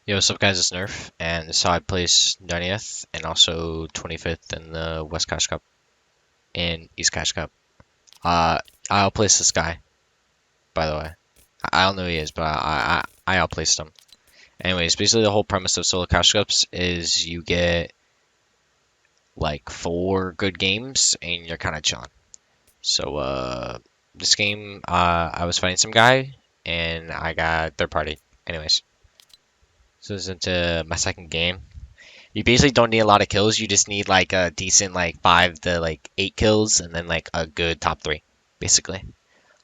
Yo, what's up guys, it's Nerf, and this is how I place 90th and also 25th in the West Cash Cup and East Cash Cup. Uh, I outplaced this guy, by the way. I don't know who he is, but I outplaced him. Anyways, basically the whole premise of solo Cash Cups is you get like 4 good games and you're kind of chilling. So, this game, I was fighting some guy and I got third party. Anyways, so this is into my second game. You basically don't need a lot of kills. You just need like a decent like 5 to 8 kills and then like a good top 3, basically.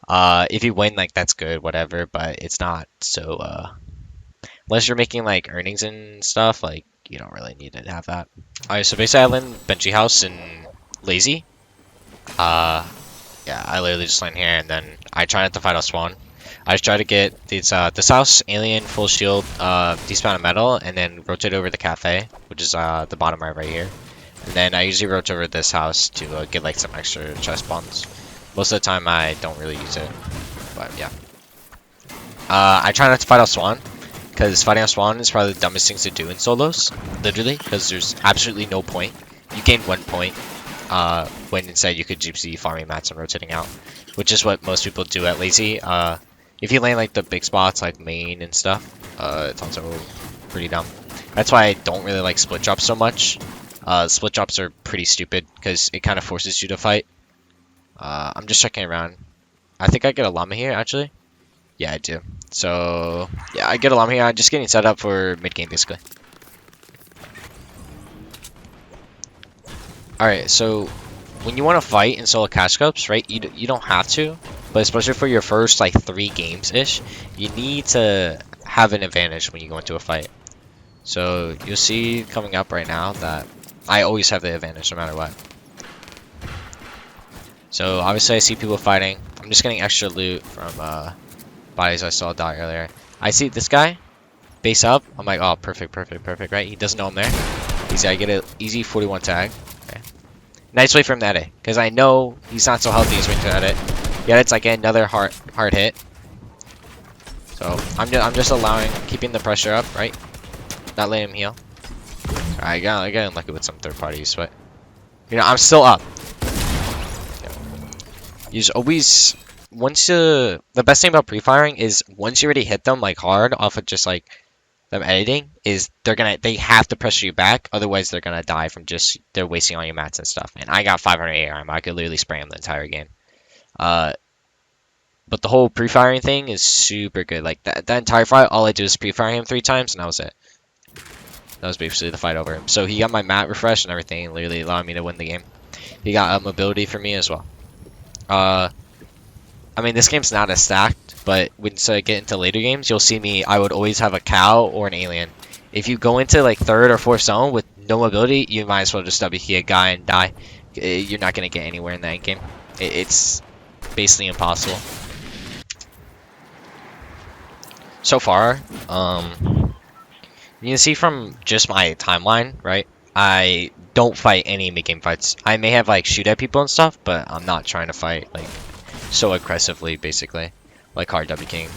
If you win, like that's good, whatever, but it's not. So unless you're making like earnings and stuff, like you don't really need to have that. Alright, so basically I land Benchy House and Lazy. Uh, yeah, I literally just land here and then I try not to fight off spawn. I just try to get this house, alien, full shield, despawn of metal, and then rotate over the cafe, which is the bottom right here. And then I usually rotate over this house to get like some extra chest spawns. Most of the time I don't really use it, but yeah. I try not to fight off spawn, because fighting off spawn is probably the dumbest things to do in solos, literally, because there's absolutely no point. You gain 1 point, when instead you could just be farming mats and rotating out, which is what most people do at Lazy. If you land like the big spots like main and stuff, it's also pretty dumb. That's why I don't really like split drops so much. Split drops are pretty stupid because it kind of forces you to fight. I'm just checking around. I think I get a llama here actually. Yeah, I do. So yeah, I get a llama here. I'm just getting set up for mid game basically. All right, so when you want to fight in solo cash cups, right? You don't have to. But especially for your first like 3 games-ish, you need to have an advantage when you go into a fight. So you'll see coming up right now that I always have the advantage no matter what. So obviously I see people fighting. I'm just getting extra loot from bodies I saw die earlier. I see this guy, base up. I'm like, oh, perfect, right? He doesn't know I'm there. Easy, I get an easy 41 tag. Okay. Nice way for him to edit, because I know he's not so healthy he's waiting to edit. Yeah, it's like another hard hit. So I'm just allowing, keeping the pressure up, right? Not letting him heal. I got unlucky with some third parties, but you know I'm still up. Yeah. You just always the best thing about pre-firing is once you already hit them like hard off of just like them editing is they have to pressure you back, otherwise they're gonna die from just they're wasting all your mats and stuff. And I got 500 AR, I could literally spray him the entire game. But the whole pre-firing thing is super good. Like that entire fight, all I did was pre-fire him 3 times, and that was it. That was basically the fight over. So he got my mat refresh and everything, literally allowing me to win the game. He got mobility for me as well. I mean, this game's not as stacked, but once I get into later games, you'll see me. I would always have a cow or an alien. If you go into like 3rd or 4th zone with no mobility, you might as well just WK a guy and die. You're not gonna get anywhere in that end game. It's basically impossible. So far, you can see from just my timeline, right? I don't fight any mid-game fights. I may have like shoot at people and stuff, but I'm not trying to fight like so aggressively, basically, like hard WKing.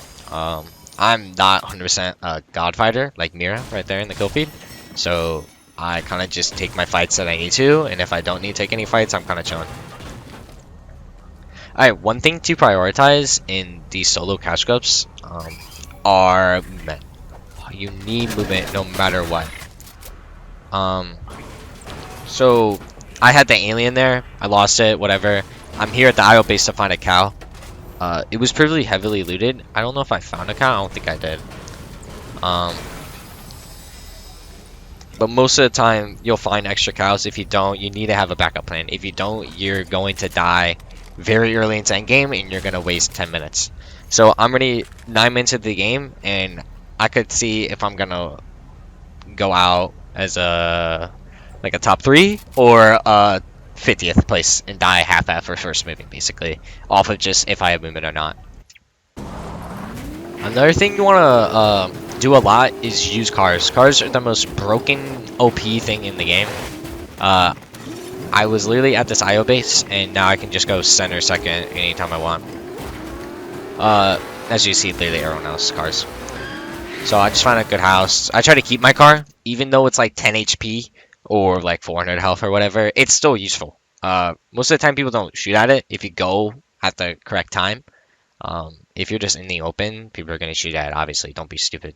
I'm not 100% a god fighter like Mira right there in the kill feed, so I kind of just take my fights that I need to, and if I don't need to take any fights, I'm kind of chilling. Alright, one thing to prioritize in these solo cash cups, are movement. You need movement no matter what. So I had the alien there. I lost it. Whatever. I'm here at the IO base to find a cow. It was pretty heavily looted. I don't know if I found a cow. I don't think I did. But most of the time you'll find extra cows. If you don't, you need to have a backup plan. If you don't, you're going to die very early into endgame and you're gonna waste 10 minutes. So I'm already 9 minutes into the game, and I could see if I'm gonna go out as a top 3 or a 50th place and die half-half for first moving, basically, off of just if I have movement or not. Another thing you wanna do a lot is use cars. Cars are the most broken OP thing in the game. I was literally at this IO base, and now I can just go center second anytime I want. As you see, literally everyone else cars. So I just found a good house. I try to keep my car, even though it's like 10 HP or like 400 health or whatever. It's still useful. Most of the time people don't shoot at it if you go at the correct time. If you're just in the open, people are going to shoot at it, obviously. Don't be stupid.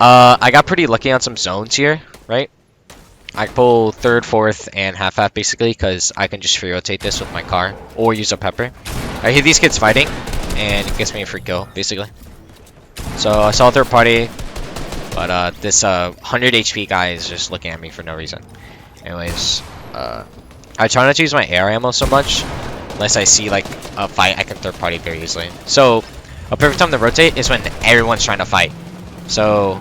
I got pretty lucky on some zones here, right? I pull third, fourth, and half basically because I can just free rotate this with my car or use a pepper. I hear these kids fighting and it gets me a free kill basically. So I saw a third party, but this 100 HP guy is just looking at me for no reason. Anyways, I try not to use my air ammo so much unless I see like a fight I can third party very easily. So a perfect time to rotate is when everyone's trying to fight. So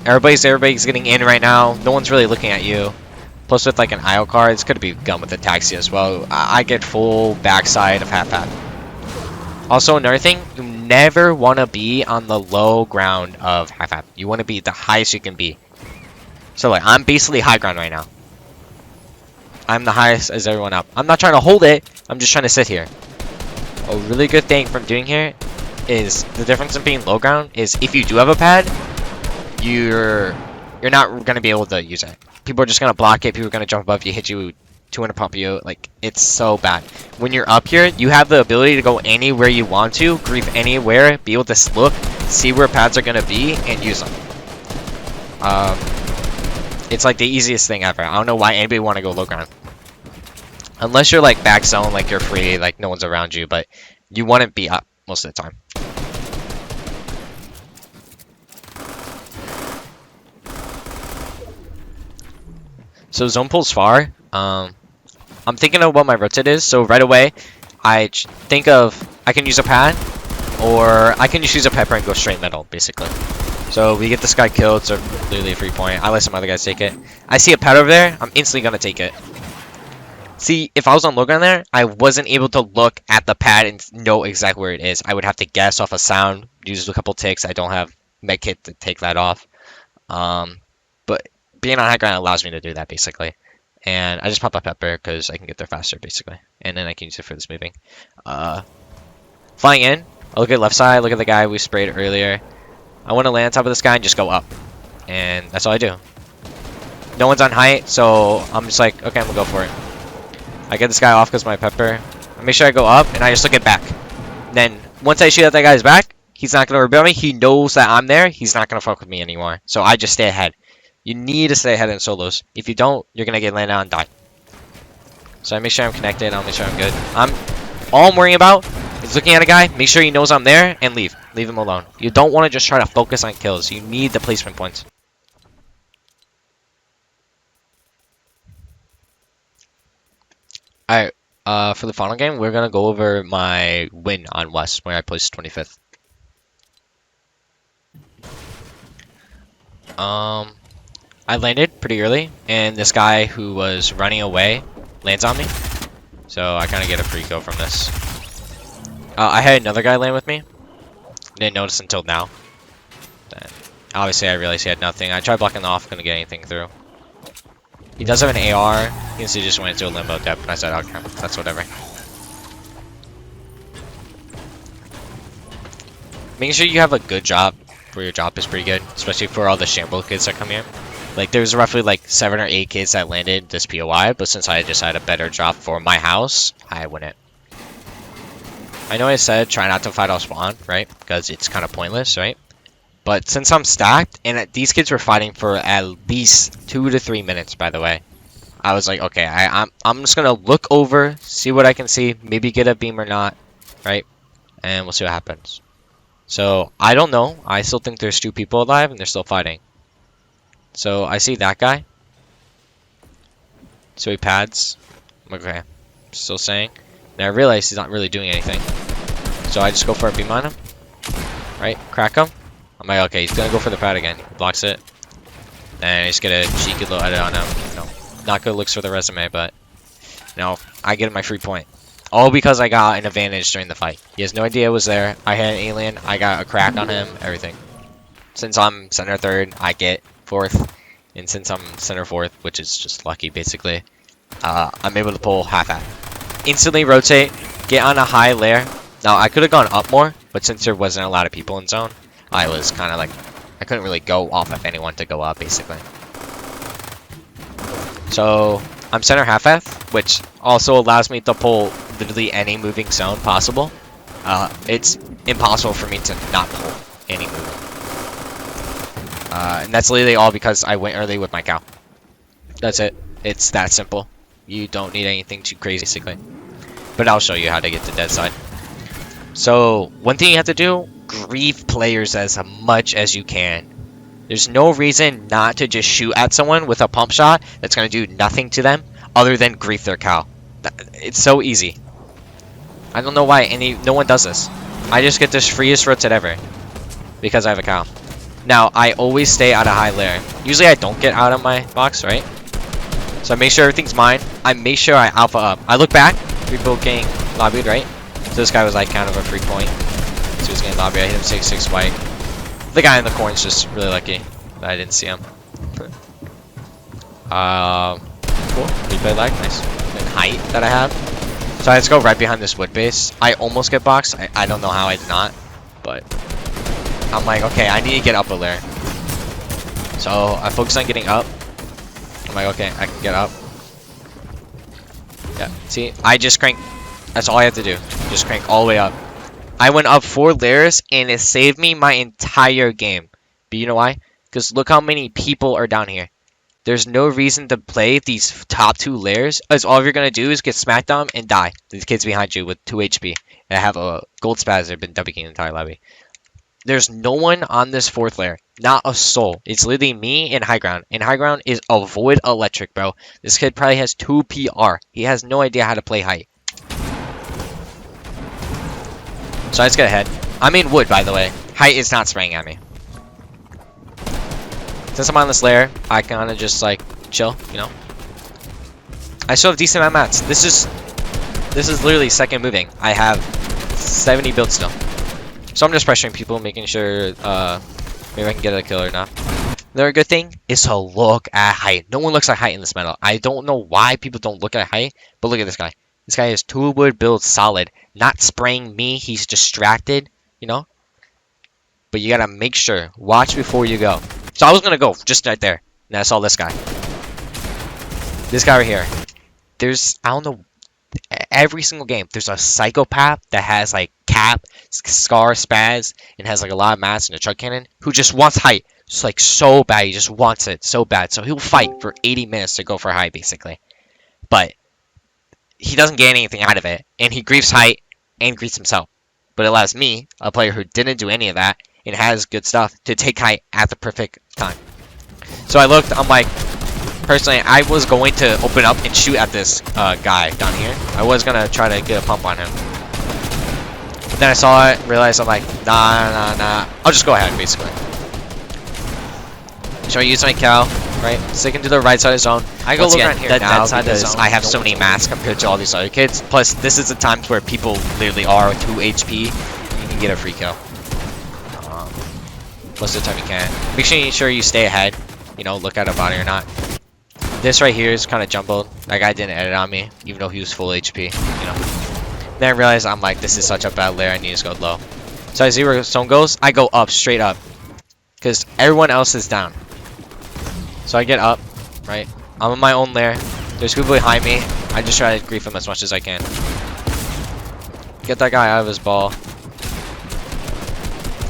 everybody's getting in right now. No one's really looking at you. Plus with like an IO card, it's gonna be gun with a taxi as well. I get full backside of half. Also another thing, you never want to be on the low ground of half. You want to be the highest you can be. So like I'm basically high ground right now. I'm the highest as everyone up. I'm not trying to hold it. I'm just trying to sit here. A really good thing from doing here is the difference in being low ground is if you do have a pad, you're not gonna be able to use it. People are just gonna block it. People are gonna jump above you, hit you, 200 pump you. Like it's so bad. When you're up here, you have the ability to go anywhere you want to, grief anywhere, be able to look, see where pads are gonna be, and use them. It's like the easiest thing ever. I don't know why anybody want to go low ground, unless you're like back zone, like you're free, like no one's around you, but you want to be up most of the time. So zone pulls far. I'm thinking of what my rotate is. So right away, I think of I can use a pad, or I can just use a pepper and go straight middle, basically. So we get this guy killed, so literally a free point. I let some other guys take it. I see a pad over there. I'm instantly gonna take it. See, if I was on low ground there, I wasn't able to look at the pad and know exactly where it is. I would have to guess off a sound, use a couple ticks. I don't have medkit to take that off. But being on high ground allows me to do that, basically. And I just pop a pepper because I can get there faster, basically. And then I can use it for this moving. Flying in, I look at left side, look at the guy we sprayed earlier. I want to land on top of this guy and just go up. And that's all I do. No one's on height, so I'm just like, okay, I'm going to go for it. I get this guy off because my pepper. I make sure I go up, and I just look at back. Then, once I shoot at that guy's back, he's not going to rebel me. He knows that I'm there. He's not going to fuck with me anymore. So I just stay ahead. You need to stay ahead in solos. If you don't, you're going to get landed on and die. So I make sure I'm connected. I'll make sure I'm good. All I'm worrying about is looking at a guy, make sure he knows I'm there, and leave. Leave him alone. You don't want to just try to focus on kills. You need the placement points. Alright, for the final game, we're going to go over my win on West, where I placed 25th. I landed pretty early, and this guy who was running away lands on me. So I kind of get a free kill from this. I had another guy land with me. Didn't notice until now. Then, obviously, I realized he had nothing. I tried blocking off, couldn't get anything through. He does have an AR. He just went into a limbo depth, and I said, okay, that's whatever. Making sure you have a good job for your job is pretty good, especially for all the shamble kids that come here. Like, there's roughly like 7 or 8 kids that landed this POI, but since I just had a better job for my house, I win it. I know I said try not to fight off spawn, right? Because it's kind of pointless, right? But since I'm stacked, and these kids were fighting for at least 2 to 3 minutes, by the way, I was like, okay, I'm just gonna look over, see what I can see, maybe get a beam or not, right? And we'll see what happens. So I don't know. I still think there's 2 people alive, and they're still fighting. So I see that guy. So he pads. I'm like, okay, still saying. And I realize he's not really doing anything. So I just go for a beam on him. Right? Crack him. I'm like, okay, he's gonna go for the pad again. He blocks it. And I just get a cheeky little edit on him. No, not good looks for the resume, but no, I get my free point. All because I got an advantage during the fight. He has no idea it was there. I had an alien. I got a crack on him. Everything. Since I'm center third, I get fourth. And since I'm center fourth, which is just lucky, basically, I'm able to pull half at. Instantly rotate. Get on a high layer. Now, I could have gone up more, But since there wasn't a lot of people in zone, I was kind of like, I couldn't really go off of anyone to go up, basically. So I'm center half F, which also allows me to pull literally any moving zone possible. It's impossible for me to not pull any moving. And that's literally all because I went early with my cow. That's it. It's that simple. You don't need anything too crazy, basically. But I'll show you how to get to dead side. So, one thing you have to do, grief players as much as you can. There's no reason not to just shoot at someone with a pump shot that's going to do nothing to them other than grief their cow. It's so easy. I don't know why no one does this. I just get the freest rotate ever because I have a cow. Now, I always stay out of high layer. Usually I don't get out of my box, right? So I make sure everything's mine. I make sure I alpha up. I look back. We both getting lobbied, right? So this guy was like kind of a free point. So he was getting lobbied. I hit him 6-6 white. The guy in the corner's just really lucky that I didn't see him. Cool. Replay lag. Nice. And height that I have. So I just go right behind this wood base. I almost get boxed. I don't know how I did not. But I'm like, okay, I need to get up a layer. So I focus on getting up. I'm like, okay, I can get up. Yeah, see, I just crank. That's all I have to do. Just crank all the way up. I went up 4 layers and it saved me my entire game. But you know why? Because look how many people are down here. There's no reason to play these top 2 layers, as all you're going to do is get smacked on and die. These kids behind you with 2 HP. And have a gold spaz that have been dubbing the entire lobby. There's no one on this 4th layer. Not a soul. It's literally me and high ground. And high ground is avoid electric, bro. This kid probably has 2 PR. He has no idea how to play height. So I just get ahead. I'm in wood, by the way. Height is not spraying at me. Since I'm on this layer, I kind of just like chill, you know. I still have decent amount of mats. This is literally second moving. I have 70 builds still. So I'm just pressuring people, making sure maybe I can get a kill or not. Another good thing is to look at height. No one looks at height in this meta. I don't know why people don't look at height, but look at this guy. This guy has 2 wood builds solid. Not spraying me. He's distracted, you know. But you gotta make sure. Watch before you go. So I was gonna go just right there. And I saw this guy. This guy right here. There's, I don't know, every single game, there's a psychopath that has like cap, scar, spaz, and has like a lot of mats and a chug cannon who just wants height. It's like so bad. He just wants it so bad. So he'll fight for 80 minutes to go for height, basically. But he doesn't get anything out of it. And he griefs height and griefs himself. But it allows me, a player who didn't do any of that and has good stuff, to take height at the perfect time. So I looked, I'm like, personally, I was going to open up and shoot at this guy down here. I was going to try to get a pump on him. But then I saw it, realized I'm like, nah. I'll just go ahead, basically. So I use my cow, right? Sticking to the right side of the zone. I go look around here now because I have so many mats compared to all these other kids. Plus, this is the times where people literally are 2 HP. You can get a free kill. Most of the time you can. Make sure you stay ahead. You know, look at a body or not. This right here is kind of jumbled. That guy didn't edit on me, even though he was full HP. You know. Then I realized I'm like, this is such a bad layer. I need to go low. So I see where zone goes. I go up, straight up, because everyone else is down. So I get up, right? I'm in my own lair. There's people behind me. I just try to grief him as much as I can. Get that guy out of his ball.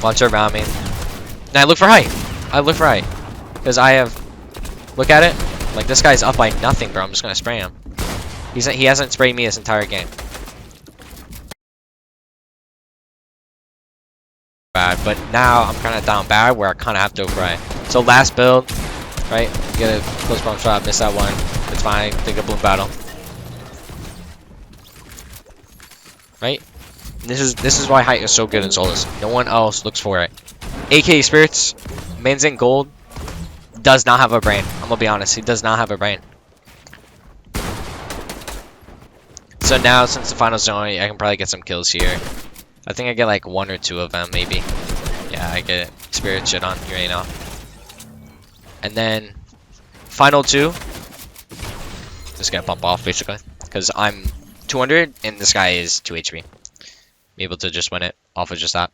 Launch around me. And I look for height. Because I have... Look at it. Like, this guy's up by nothing, bro. I'm just going to spray him. He hasn't sprayed me this entire game. Bad. But now I'm kind of down bad where I kind of have to override. So last build, right? Get a close pump shot. Miss that one. It's fine. Take a bloom battle. Right? This is why height is so good in solos. No one else looks for it. AK Spirits, man's in gold, does not have a brain. I'm gonna be honest, he does not have a brain. So now, since the final zone, I can probably get some kills here. I think I get like 1 or 2 of them, maybe. Yeah, I get Spirit shit on here, you know. And then, final 2. Just gonna bump off, basically. Because I'm 200, and this guy is 2 HP. Be able to just win it. off of just that.